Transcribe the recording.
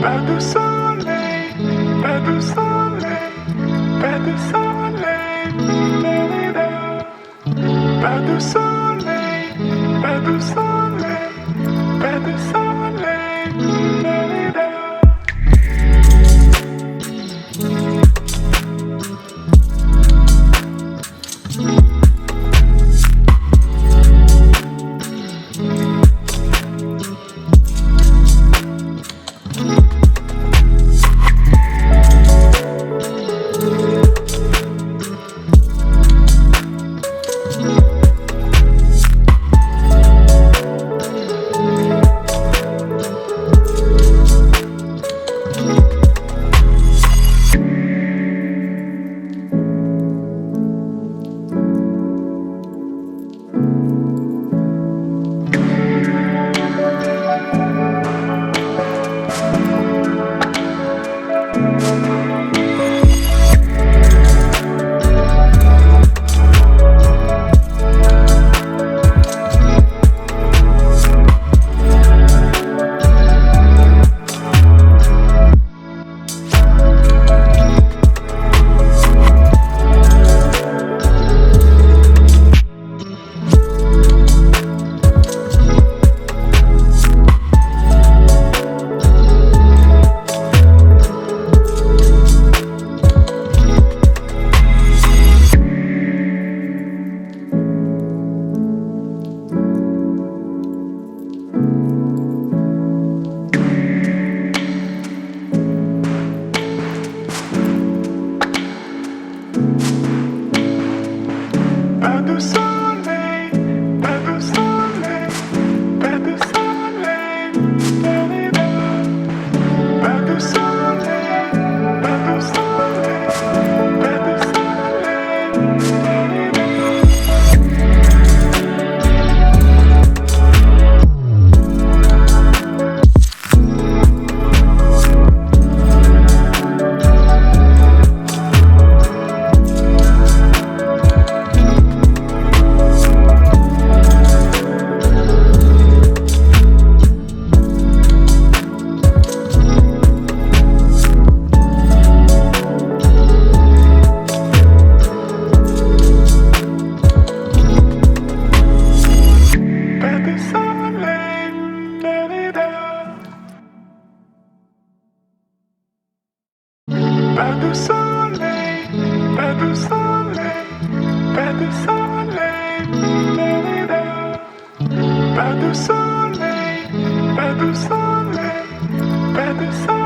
Pas de soleil, pas de soleil, pas de soleil, pas de soleil, pas de soleil, pas de soleil. Pas de soleil, pas de soleil, pas de soleil, pas de soleil, pas de soleil, pas de Pas de soleil, pas de soleil, pas de soleil, pas de soleil, pas de soleil, pas de soleil.